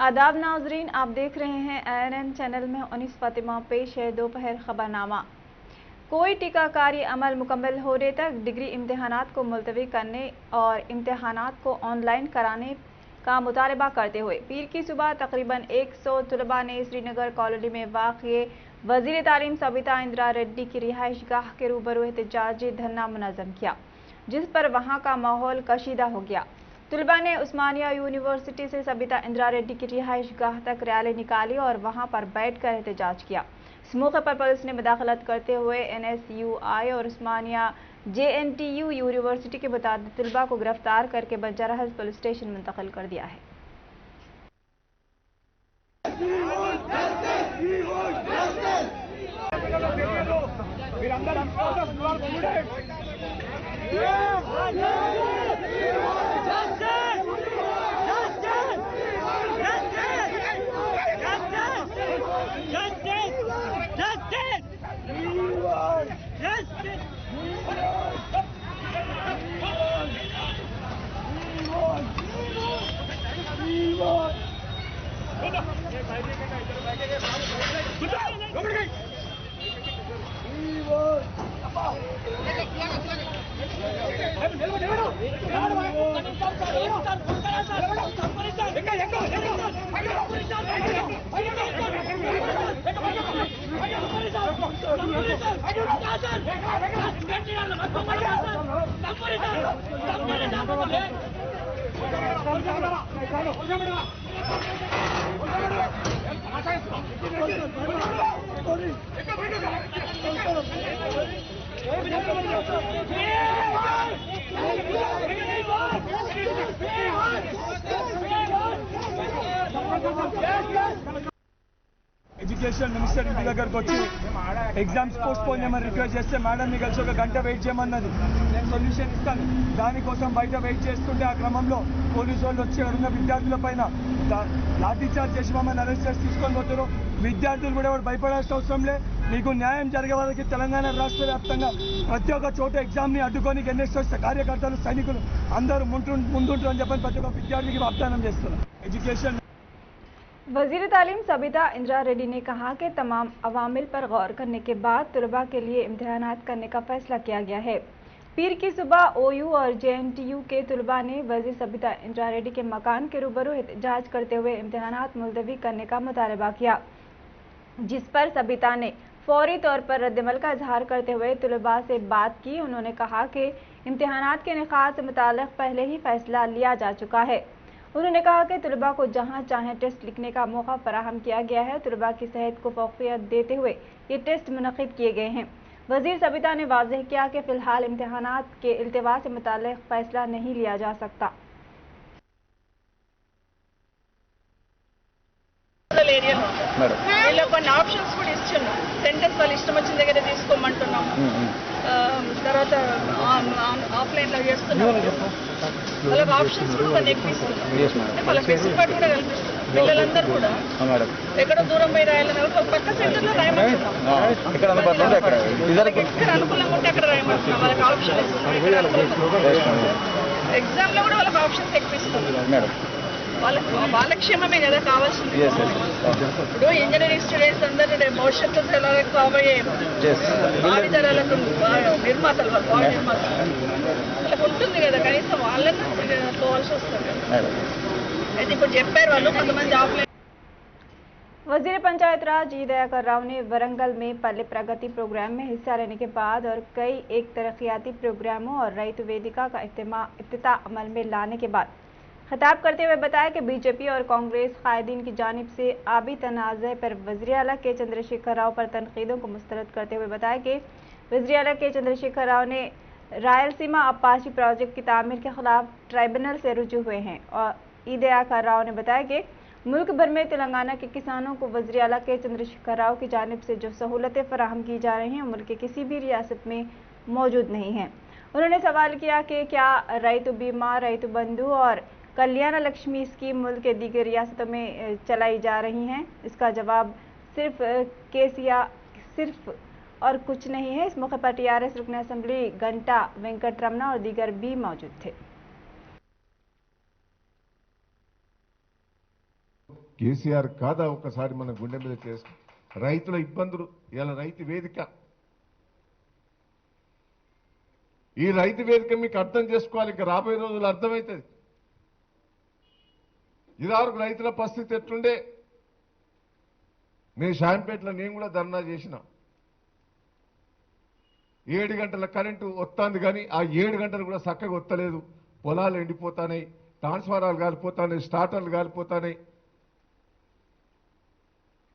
आदाब नाजरीन, आप देख रहे हैं ANN चैनल में 19 फातिमा। पेश है दोपहर खबरनामा। कोई टीकाकारी अमल मुकम्मल होने तक डिग्री इम्तहानात को मुलतवी करने और इम्तहानात को ऑनलाइन कराने का मुतालबा करते हुए पीर की सुबह तकरीबन 100 तलबा ने श्रीनगर कॉलोनी में वाक़ वज़ीर तालीम सबिता इंदिरा रेड्डी की रिहाइश गाह के रूबरू एहतजाजी धरना मुनज़्ज़म किया, जिस पर वहाँ का माहौल कशीदा हो गया। तलबा ने उस्मानिया यूनिवर्सिटी से सबिता इंदिरा रेड्डी की रिहाइश गाह तक रैली निकाली और वहाँ पर बैठ कर एहतजाज किया। इस मौके पर पुलिस ने मुदाखलत करते हुए NSUI और उस्मानिया JNTU यूनिवर्सिटी के मुताबिक तलबा को गिरफ्तार करके बंजारा पुलिस स्टेशन मुंतकिल कर दिया है। एजुकेशन मिनिस्टर इंటి దగ్గరికి వచ్చి ఎగ్జామ్స్ పోస్ట్పోన్ చేయమని రిక్వెస్ట్ చేస్తే మేడం ని కలిసి ఒక గంట వెయిట్ చేయమన్నది. నేను సొల్యూషన్ ఇస్తాను. దానికోసం బయట వెయిట్ చేస్తుంటే ఆ క్రమంలో పోలీసు వాళ్ళు వచ్చి అడుగున్న విద్యార్థుల పైన లాఠీ చార్జ్ చేసి మమ్మల్ని అరెస్ట్ చేసి తీసుకొని పోతారు. విద్యార్థులు కూడా భయపడాల్సిన అవసరం లే. మీకు న్యాయం జరిగే వాళ్ళకి తెలంగాణ రాష్ట్ర వ్యాప్తంగా ప్రతి ఒక్క చోట ఎగ్జామ్ని అడ్డుకొని NSS కార్యకర్తలు సైనికులు అందరూ ముందుంటారని చెప్పని ప్రతి ఒక్క విద్యార్థికి వాగ్దానం చేస్తున్నారు. ఎడ్యుకేషన్ वज़ीर तालीम सबिता इंदिरा रेड्डी ने कहा कि तमाम अवामिल पर गौर करने के बाद तलबा के लिए इम्तहानात करने का फैसला किया गया है। पीर की सुबह OU और JNTU के तलबा ने वज़ीर सबिता इंदिरा रेड्डी के मकान के रूबरू एहतजाज करते हुए इम्तहानात मुलतवी करने का मुतालबा किया, जिस पर सबिता ने फौरी तौर पर रद्दमल का इजहार करते हुए तलबा से बात की। उन्होंने कहा कि इम्तहानात के निकात से मुताल्लिक़ पहले ही फैसला लिया जा चुका है। उन्होंने कहा कि तलबा को जहां चाहें टेस्ट लिखने का मौका फराहम किया गया है। तलबा की सेहत को फौक़ियत देते हुए ये टेस्ट मुनक़िद किए गए हैं। वज़ीर सबिता ने वाज़ेह किया कि फ़िलहाल इम्तहानात के इल्तिवा से मुताल्लिक़ फ़ैसला नहीं लिया जा सकता। ఆప్షన్స్ కూడా ఇస్తున్నాం. సెంటెన్స్ వాళ్ళు ఇష్టం వచ్చిన దగ్గర తీసుకోమంటున్నాం. తర్వాత ఆఫ్లైన్లో చేస్తున్నాం. వాళ్ళకి ఆప్షన్స్ కూడా వాళ్ళు ఎక్కిస్తున్నాం. వాళ్ళ ఫెసిలిటీ కూడా కల్పిస్తున్నాం. పిల్లలందరూ కూడా ఎక్కడో దూరం పోయి రాయాలని ఒక పక్క సెంటర్లో రాయమంటున్నాం. ఎక్కడ అనుకూలంగా ఉంటే అక్కడ రాయమంటున్నాం. వాళ్ళకి ఆప్షన్ ఇస్తున్నాం. ఎగ్జామ్లో కూడా వాళ్ళకి ఆప్షన్స్ ఎక్కిస్తున్నాం. వాళ్ళ క్షేమమే కదా కావాల్సింది. ఇప్పుడు ఇంజనీరింగ్ స్టూడెంట్స్ అందరూ భవిష్యత్తు కాబోయే భావితరాలకు నిర్మాతలు వాళ్ళకి ఉంటుంది కదా, కనీసం వాళ్ళని పోవాల్సి వస్తుంది. అయితే ఇప్పుడు చెప్పారు వాళ్ళు కొంతమంది ఆఫ్లైన్. वज़ीर पंचायत राज जी दयाकर राव ने वरंगल में पल्ले प्रगति प्रोग्राम में हिस्सा लेने के बाद और कई एक तरक्याती प्रोग्रामों और रैत वेदिका का इफ्तिताह अमल में लाने के बाद खिताब करते हुए बताया कि बीजेपी और कांग्रेस कायदीन की जानिब से आबी तनाज़े पर वज़ीर आला के चंद्रशेखर राव पर तनकीदों को मुस्तरद करते हुए बताया कि वज़ीर आला के चंद्रशेखर राव ने रायलसीमा अपाची प्रोजेक्ट की तामीर के खिलाफ ट्राइब्यूनल से रुजू हुए हैं। और दयाकर राव ने बताया कि मुल्क भर में तेलंगाना के किसानों को वज़ीर आला के चंद्रशेखर राव की जानिब से जो सहूलतें फराहम की जा रही हैं मुल्क के किसी भी रियासत में मौजूद नहीं हैं। उन्होंने सवाल किया कि क्या रैतु बीमा, रैतु बंधु और कल्याण लक्ष्मी स्कीम मुल्क के दीगर रियासतों में चलाई जा रही हैं। इसका जवाब सिर्फ और कुछ नहीं है। इस मौके पर TRS रुकन असेंबली घंटा वेंकट रमना और दीगर भी मौजूद थे। కేసీఆర్ కాదా ఒకసారి మన గుండె మీద చేసి రైతుల ఇబ్బందులు ఇలా రైతు వేదిక ఈ రైతు వేదిక మీకు అర్థం చేసుకోవాలి. ఇంకా రాబోయే రోజులు అర్థమవుతుంది. ఇదివరకు రైతుల పరిస్థితి ఎట్లుండే. నేను షాంపేటలో నేను కూడా ధర్నా చేసిన 7 గంటల కరెంటు వస్తుంది కానీ ఆ 7 గంటలు కూడా చక్కగా వస్తలేదు. పొలాలు ఎండిపోతాయి, ట్రాన్స్ఫారాలు కాలిపోతాయి, స్టార్టర్లు కాలిపోతాయి,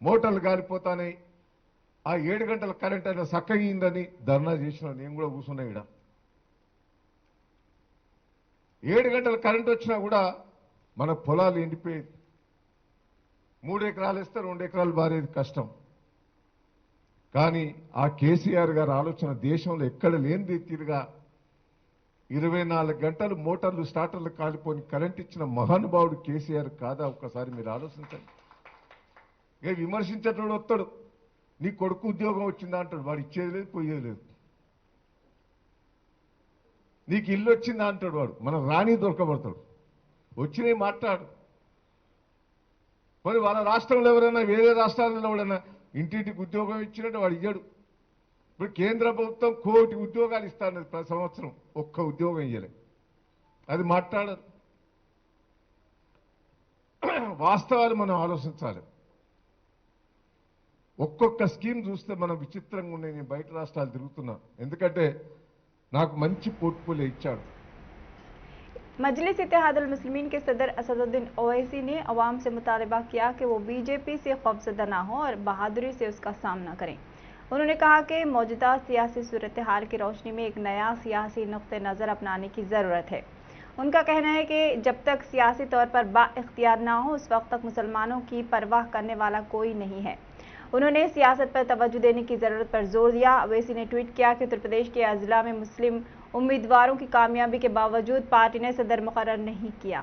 మోటార్లు కాలిపోతాయి. ఆ 7 గంటల కరెంట్ అయినా చక్కగిందని ధర్నా చేసిన నేను కూడా కూర్చున్నా. ఇక్కడ 7 గంటల కరెంట్ వచ్చినా కూడా మన పొలాలు ఎండిపోయేది. 3 ఎకరాలు ఇస్తే 2 ఎకరాలు బారేది కష్టం. కానీ ఆ కేసీఆర్ గారి ఆలోచన దేశంలో ఎక్కడ లేనిది తీరుగా 24 గంటలు మోటార్లు స్టార్టర్లు కాలిపోని కరెంట్ ఇచ్చిన మహానుభావుడు కేసీఆర్ కాదా ఒక్కసారి మీరు ఆలోచించండి. ఇక విమర్శించేటోడు వస్తాడు, నీ కొడుకు ఉద్యోగం వచ్చిందా అంటాడు. వాడు ఇచ్చేది లేదు, పోయేది లేదు. నీకు ఇల్లు వచ్చిందా అంటాడు. వాడు మన రాణి దొరకబడతాడు. వచ్చినాయి మాట్లాడు. మరి వాళ్ళ రాష్ట్రంలో ఎవరైనా వేరే రాష్ట్రాలలో ఎవరైనా ఇంటింటికి ఉద్యోగం ఇచ్చినట్టు వాడు ఇయ్యడు. ఇప్పుడు కేంద్ర ప్రభుత్వం 1 కోటి ఉద్యోగాలు ఇస్తాను ప్రతి సంవత్సరం, ఒక్క ఉద్యోగం ఇయ్యలే. అది మాట్లాడరు. వాస్తవాలు మనం ఆలోచించాలి. ఒక్కొక్క స్కీమ్ చూస్తే మనం విచిత్రంగా ఉన్నాయి. నేను బయట రాష్ట్రాలు తిరుగుతున్నా, ఎందుకంటే నాకు మంచి పోర్ట్ఫోలియో ఇచ్చాడు. मजलिस इत्तेहादुल मुस्लिमीन के सदर असदुद्दीन ओवैसी ने अवाम से मुतालबा किया कि वो बीजेपी से खौफजदा ना हो और बहादुरी से उसका सामना करें। उन्होंने कहा कि मौजूदा सियासी सूरत हाल की रोशनी में एक नया सियासी नुक्ते नज़र अपनाने की ज़रूरत है। उनका कहना है कि जब तक सियासी तौर पर बाइख्तियार ना हो उस वक्त तक मुसलमानों की परवाह करने वाला कोई नहीं है। उन्होंने सियासत पर तवज्जो देने की ज़रूरत पर जोर दिया। ओवैसी ने ट्वीट किया कि उत्तर प्रदेश के अजला में मुस्लिम उम्मीदवारों की कामयाबी के बावजूद पार्टी ने सदर मुकर्रर नहीं किया।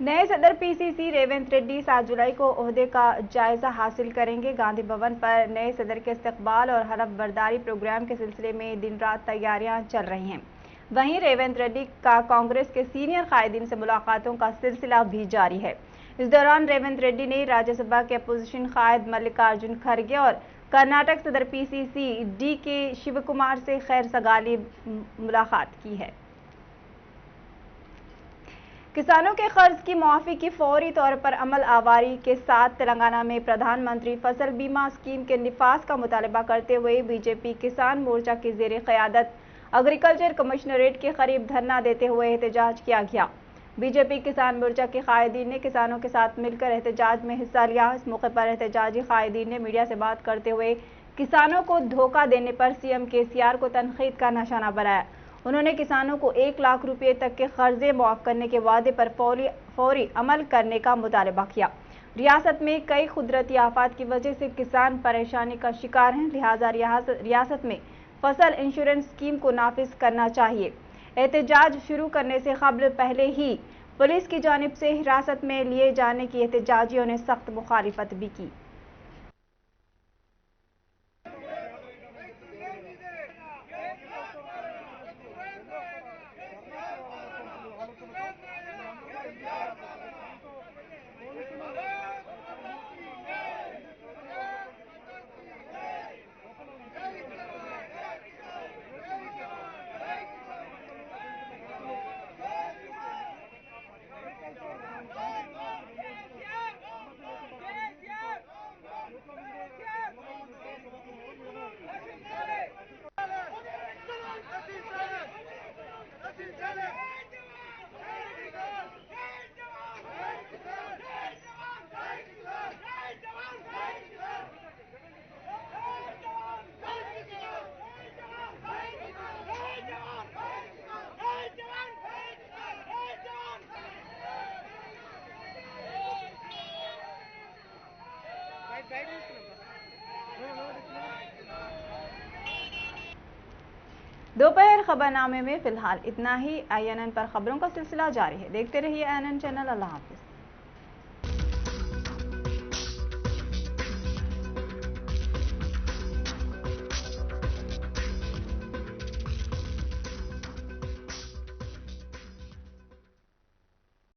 नए सदर पीसीसी रेवंत रेड्डी 7 जुलाई को ओहदे का जायजा हासिल करेंगे। गांधी भवन पर नए सदर के इस्तकबाल और हलफ बर्दारी प्रोग्राम के सिलसिले में दिन रात तैयारियां चल रही हैं। वहीं रेवंत रेड्डी का कांग्रेस के सीनियर कायदीन से मुलाकातों का सिलसिला भी जारी है। इस दौरान रेवंत रेड्डी ने राज्यसभा के अपोजिशन कायद मल्लिकार्जुन खड़गे और कर्नाटक सदर पीसीसी डीके शिवकुमार से खैर सगाली मुलाकात की है। किसानों के कर्ज की माफी की फौरी तौर पर अमल आवारी के साथ तेलंगाना में प्रधानमंत्री फसल बीमा स्कीम के निफाज का मुतालबा करते हुए बीजेपी किसान मोर्चा की ज़ेरे क़यादत एग्रीकल्चर कमिश्नरेट के करीब धरना देते हुए एहतजाज किया गया। बीजेपी किसान मोर्चा के कायदीन ने किसानों के साथ मिलकर एहतजाज में हिस्सा लिया। इस मौके पर एहतजाजी कायदीन ने मीडिया से बात करते हुए किसानों को धोखा देने पर सीएम केसीआर को तनकीद का निशाना बनाया। उन्होंने किसानों को 1 लाख रुपये तक के कर्जे मुआफ करने के वादे पर फौरी अमल करने का मुतालबा किया। रियासत में कई कुदरती आफात की वजह से किसान परेशानी का शिकार हैं, लिहाजा रियासत में फसल इंश्योरेंस स्कीम को नाफिज करना चाहिए। एहतजाज शुरू करने से कबल पहले ही पुलिस की जानिब से हिरासत में लिए जाने की एहतजाजियों ने सख्त मुखालिफत भी की। दोपहर खबरनामे में फिलहाल इतना ही। INN पर खबरों का सिलसिला जारी है। देखते रहिए INN चैनल। अल्लाह हाफिज।